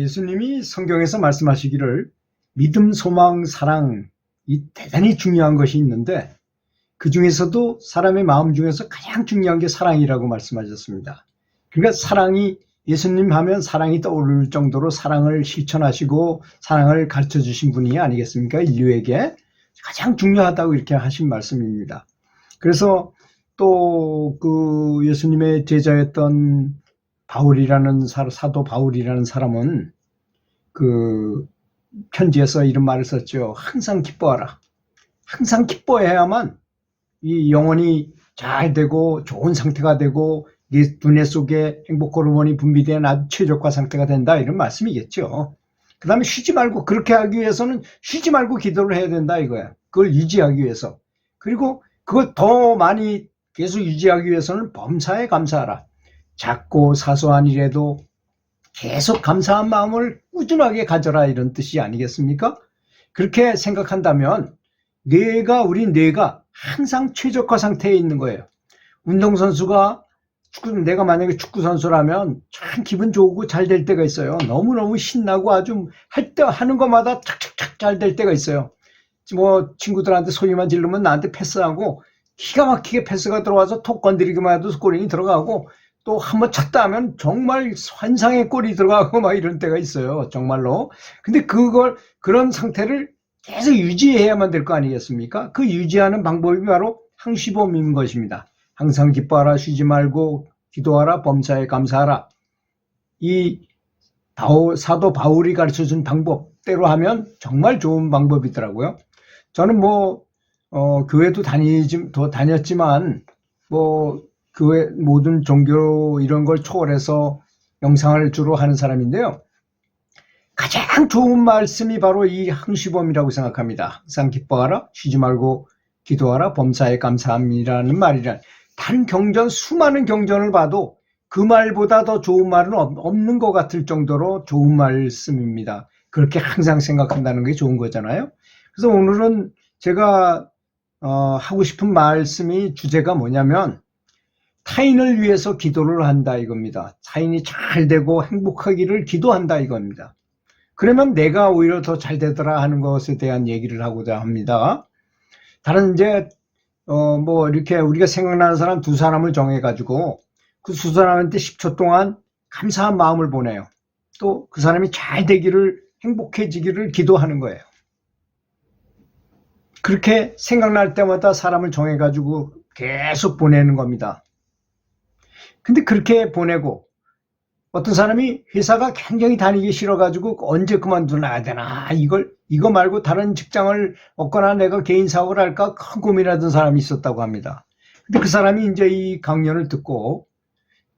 예수님이 성경에서 말씀하시기를 믿음, 소망, 사랑, 이 대단히 중요한 것이 있는데 그 중에서도 사람의 마음 중에서 가장 중요한 게 사랑이라고 말씀하셨습니다. 그러니까 사랑이, 예수님 하면 사랑이 떠오를 정도로 사랑을 실천하시고 사랑을 가르쳐 주신 분이 아니겠습니까? 인류에게 가장 중요하다고 이렇게 하신 말씀입니다. 그래서 또 그 예수님의 제자였던 바울이라는 사도 바울이라는 사람은 그 편지에서 이런 말을 썼죠. 항상 기뻐하라. 항상 기뻐해야만 이 영혼이 잘 되고 좋은 상태가 되고 네 두뇌 속에 행복 호르몬이 분비된 아주 최적화 상태가 된다, 이런 말씀이겠죠. 그 다음에 쉬지 말고, 그렇게 하기 위해서는 쉬지 말고 기도를 해야 된다 이거야. 그걸 유지하기 위해서. 그리고 그걸 더 많이 계속 유지하기 위해서는 범사에 감사하라. 작고 사소한 일에도 계속 감사한 마음을 꾸준하게 가져라, 이런 뜻이 아니겠습니까? 그렇게 생각한다면 우리 뇌가 항상 최적화 상태에 있는 거예요. 운동선수가 내가 만약에 축구선수라면 참 기분 좋고 잘 될 때가 있어요. 너무너무 신나고 아주 하는 것마다 착착착 잘 될 때가 있어요. 뭐 친구들한테 소리만 지르면 나한테 패스하고 기가 막히게 패스가 들어와서 톡 건드리기만 해도 골이 들어가고, 또 한번 찼다 하면 정말 환상의 골이 들어가고 막 이런 때가 있어요. 정말로. 근데 그런 상태를 계속 유지해야만 될 거 아니겠습니까? 그 유지하는 방법이 바로 항시범인 것입니다. 항상 기뻐하라, 쉬지 말고 기도하라, 범사에 감사하라. 이 사도 바울이 가르쳐준 방법대로 하면 정말 좋은 방법이더라고요. 저는 교회도 다녔지만 교회 모든 종교 이런 걸 초월해서 명상을 주로 하는 사람인데요. 가장 좋은 말씀이 바로 이 항시범이라고 생각합니다. 항상 기뻐하라, 쉬지 말고 기도하라, 범사에 감사함이라는 말이란, 다른 수많은 경전을 봐도 그 말보다 더 좋은 말은 없는 것 같을 정도로 좋은 말씀입니다. 그렇게 항상 생각한다는 게 좋은 거잖아요. 그래서 오늘은 제가 하고 싶은 주제가 뭐냐면 타인을 위해서 기도를 한다 이겁니다. 타인이 잘 되고 행복하기를 기도한다 이겁니다. 그러면 내가 오히려 더 잘 되더라 하는 것에 대한 얘기를 하고자 합니다. 이렇게 우리가 생각나는 사람 두 사람을 정해가지고 그 두 사람한테 10초 동안 감사한 마음을 보내요. 또 그 사람이 잘 되기를, 행복해지기를 기도하는 거예요. 그렇게 생각날 때마다 사람을 정해가지고 계속 보내는 겁니다. 근데 그렇게 보내고, 어떤 사람이 회사가 굉장히 다니기 싫어가지고 언제 그만두나야 되나, 이거 말고 다른 직장을 얻거나 내가 개인 사업을 할까 큰 고민하던 사람이 있었다고 합니다. 근데 그 사람이 이제 이 강연을 듣고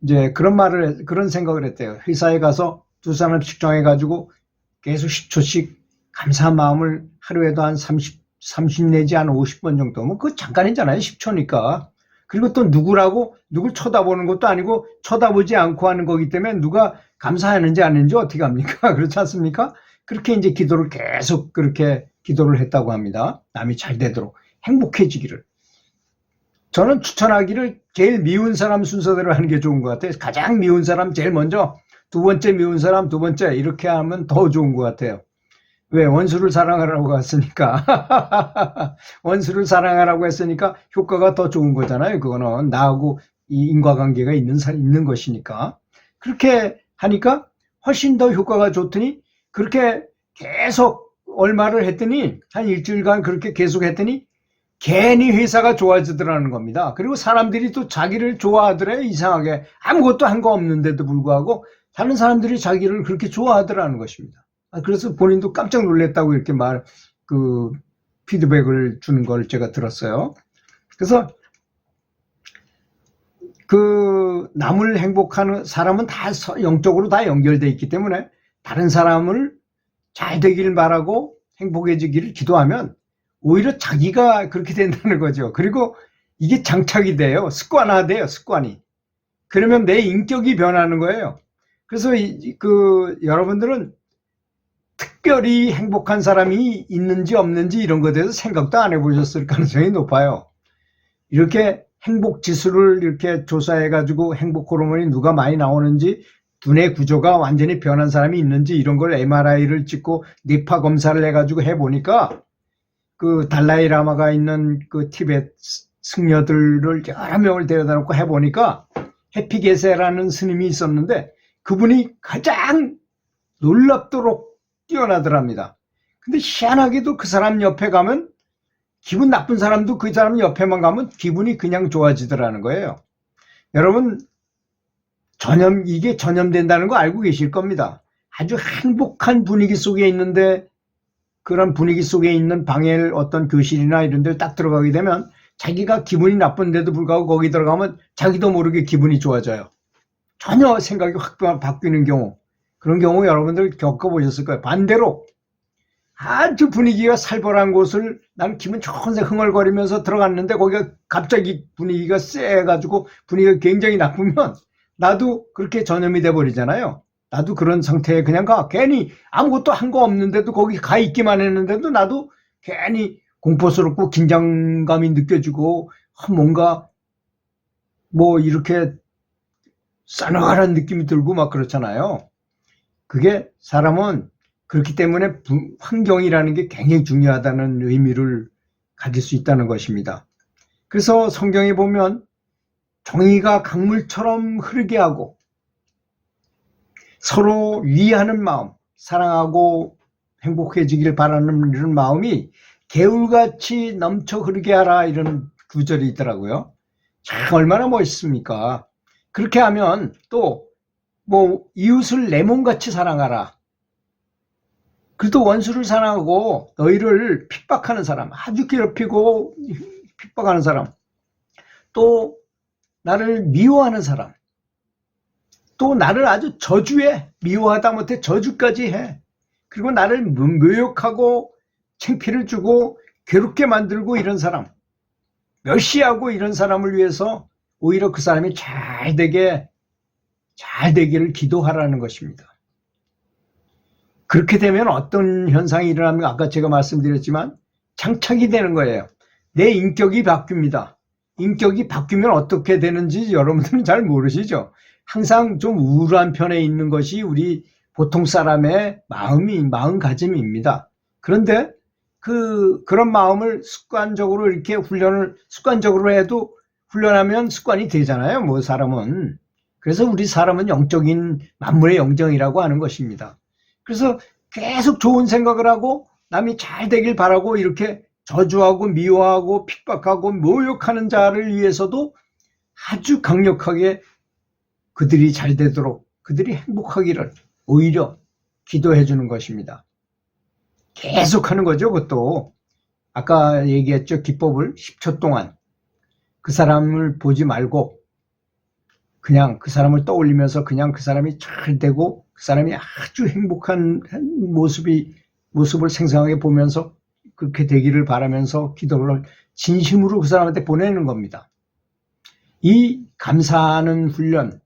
이제 그런 생각을 했대요. 회사에 가서 두 사람씩 정해가지고 계속 10초씩 감사한 마음을 하루에도 한 30 내지 한 50번 정도, 그거 잠깐이잖아요. 10초니까. 그리고 또 누굴 쳐다보는 것도 아니고 쳐다보지 않고 하는 거기 때문에 누가 감사하는지 안 하는지 어떻게 합니까? 그렇지 않습니까? 그렇게 이제 계속 그렇게 기도를 했다고 합니다. 남이 잘 되도록, 행복해지기를. 저는 추천하기를 제일 미운 사람 순서대로 하는 게 좋은 것 같아요. 가장 미운 사람 제일 먼저, 두 번째 미운 사람 두 번째, 이렇게 하면 더 좋은 것 같아요. 왜? 원수를 사랑하라고 했으니까. 원수를 사랑하라고 했으니까 효과가 더 좋은 거잖아요. 그거는 나하고 이 인과관계가 있는 것이니까. 그렇게 하니까 훨씬 더 효과가 좋더니, 그렇게 계속 얼마를 했더니, 한 일주일간 그렇게 계속 했더니 괜히 회사가 좋아지더라는 겁니다. 그리고 사람들이 또 자기를 좋아하더래요. 이상하게 아무것도 한 거 없는데도 불구하고 다른 사람들이 자기를 그렇게 좋아하더라는 것입니다. 그래서 본인도 깜짝 놀랐다고 이렇게 피드백을 주는 걸 제가 들었어요. 그래서 남을 행복하는 사람은 다 영적으로 다 연결되어 있기 때문에 다른 사람을 잘 되길 바라고 행복해지기를 기도하면 오히려 자기가 그렇게 된다는 거죠. 그리고 이게 장착이 돼요. 습관화돼요, 습관이. 그러면 내 인격이 변하는 거예요. 그래서 여러분들은 특별히 행복한 사람이 있는지 없는지 이런 것에 대해서 생각도 안 해보셨을 가능성이 높아요. 이렇게 행복 지수를 이렇게 조사해가지고 행복 호르몬이 누가 많이 나오는지 두뇌 구조가 완전히 변한 사람이 있는지 이런 걸 MRI를 찍고 뇌파 검사를 해가지고 해보니까 그 달라이라마가 있는 그 티베트 승려들을 여러 명을 데려다 놓고 해보니까 해피게세라는 스님이 있었는데 그분이 가장 놀랍도록 뛰어나더랍니다. 근데 희한하게도 그 사람 옆에 가면 기분 나쁜 사람도 그 사람 옆에만 가면 기분이 그냥 좋아지더라는 거예요. 여러분 이게 전염된다는 거 알고 계실 겁니다. 아주 행복한 분위기 속에 있는데 그런 분위기 속에 있는 방에 어떤 교실이나 이런 데를 딱 들어가게 되면 자기가 기분이 나쁜데도 불구하고 거기 들어가면 자기도 모르게 기분이 좋아져요. 전혀 생각이 확 바뀌는 경우, 그런 경우 여러분들 겪어보셨을 거예요. 반대로 아주 분위기가 살벌한 곳을 난 기분 좋은데 흥얼거리면서 들어갔는데 거기가 갑자기 분위기가 쎄가지고 분위기가 굉장히 나쁘면 나도 그렇게 전염이 돼버리잖아요. 나도 그런 상태에 그냥 가. 괜히 아무것도 한 거 없는데도 거기 가 있기만 했는데도 나도 괜히 공포스럽고 긴장감이 느껴지고 뭔가 뭐 이렇게 싸늘한 느낌이 들고 막 그렇잖아요. 그게 사람은 그렇기 때문에 환경이라는 게 굉장히 중요하다는 의미를 가질 수 있다는 것입니다. 그래서 성경에 보면 정의가 강물처럼 흐르게 하고 서로 위하는 마음, 사랑하고 행복해지길 바라는 이런 마음이 개울같이 넘쳐 흐르게 하라 이런 구절이 있더라고요. 참 얼마나 멋있습니까? 그렇게 하면 또 뭐 이웃을 내 몸같이 사랑하라. 그래도 원수를 사랑하고 너희를 핍박하는 사람, 아주 괴롭히고 핍박하는 사람, 또 나를 미워하는 사람, 또 나를 아주 저주해. 미워하다 못해 저주까지 해. 그리고 나를 모욕하고 창피를 주고 괴롭게 만들고 이런 사람, 멸시하고 이런 사람을 위해서 오히려 그 사람이 잘 되기를 기도하라는 것입니다. 그렇게 되면 어떤 현상이 일어나면 아까 제가 말씀드렸지만 장착이 되는 거예요. 내 인격이 바뀝니다. 인격이 바뀌면 어떻게 되는지 여러분들은 잘 모르시죠. 항상 좀 우울한 편에 있는 것이 우리 보통 사람의 마음가짐입니다. 그런데 그런 마음을 습관적으로 이렇게 습관적으로 해도 훈련하면 습관이 되잖아요. 뭐 사람은. 그래서 우리 사람은 영적인 만물의 영정이라고 하는 것입니다. 그래서 계속 좋은 생각을 하고 남이 잘 되길 바라고 이렇게 저주하고 미워하고 핍박하고 모욕하는 자를 위해서도 아주 강력하게 그들이 잘 되도록 그들이 행복하기를 오히려 기도해 주는 것입니다. 계속 하는 거죠. 그것도 아까 얘기했죠. 기법을 10초 동안 그 사람을 보지 말고 그냥 그 사람을 떠올리면서 그냥 그 사람이 잘 되고 그 사람이 아주 행복한 모습을 생생하게 보면서 그렇게 되기를 바라면서 기도를 진심으로 그 사람한테 보내는 겁니다. 이 감사하는 훈련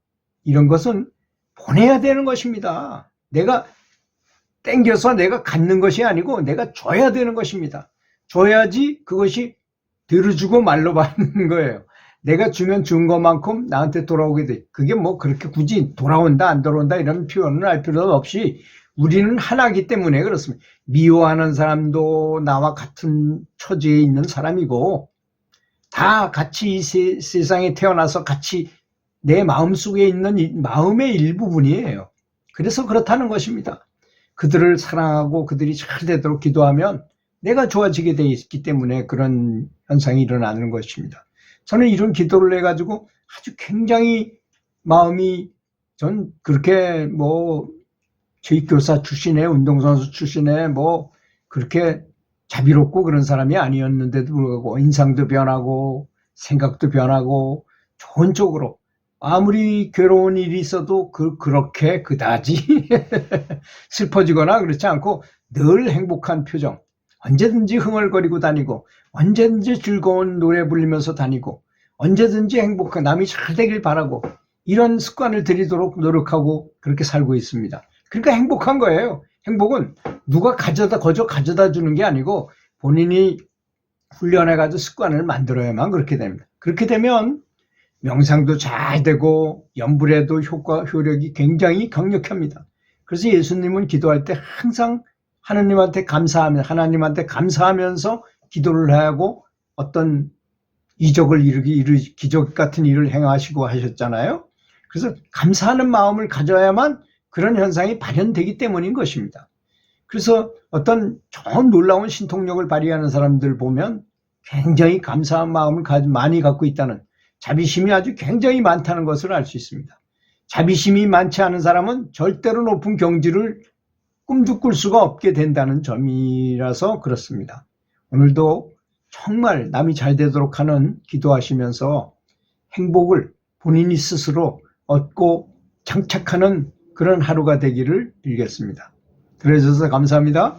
이런 것은 보내야 되는 것입니다. 내가 땡겨서 내가 갖는 것이 아니고 내가 줘야 되는 것입니다. 줘야지 그것이 들어주고 말로 받는 거예요. 내가 주면 준 것만큼 나한테 돌아오게 돼. 그게 뭐 그렇게 굳이 돌아온다 안 돌아온다 이런 표현을 할 필요도 없이 우리는 하나이기 때문에 그렇습니다. 미워하는 사람도 나와 같은 처지에 있는 사람이고 다 같이 이 세상에 태어나서 같이 내 마음속에 있는 마음의 일부분이에요. 그래서 그렇다는 것입니다. 그들을 사랑하고 그들이 잘 되도록 기도하면 내가 좋아지게 돼 있기 때문에 그런 현상이 일어나는 것입니다. 저는 이런 기도를 해가지고 아주 굉장히 마음이 전 그렇게 뭐 체육교사 출신에 운동선수 출신에 뭐 그렇게 자비롭고 그런 사람이 아니었는데도 불구하고 인상도 변하고 생각도 변하고 좋은 쪽으로 아무리 괴로운 일이 있어도 그렇게 그다지 슬퍼지거나 그렇지 않고 늘 행복한 표정, 언제든지 흥얼거리고 다니고 언제든지 즐거운 노래 부르면서 다니고 언제든지 행복한 남이 잘 되길 바라고 이런 습관을 들이도록 노력하고 그렇게 살고 있습니다. 그러니까 행복한 거예요. 행복은 누가 거저 가져다 주는 게 아니고 본인이 훈련해가지고 습관을 만들어야만 그렇게 됩니다. 그렇게 되면 명상도 잘 되고 염불에도 효력이 굉장히 강력합니다. 그래서 예수님은 기도할 때 항상 하나님한테 감사하면서 기도를 하고 어떤 이적을 기적 같은 일을 행하시고 하셨잖아요. 그래서 감사하는 마음을 가져야만 그런 현상이 발현되기 때문인 것입니다. 그래서 어떤 저 놀라운 신통력을 발휘하는 사람들 보면 굉장히 감사한 마음을 많이 갖고 있다는, 자비심이 아주 굉장히 많다는 것을 알 수 있습니다. 자비심이 많지 않은 사람은 절대로 높은 경지를 꿈도 꿀 수가 없게 된다는 점이라서 그렇습니다. 오늘도 정말 남이 잘 되도록 하는 기도하시면서 행복을 본인이 스스로 얻고 장착하는 그런 하루가 되기를 빌겠습니다. 들어주셔서 감사합니다.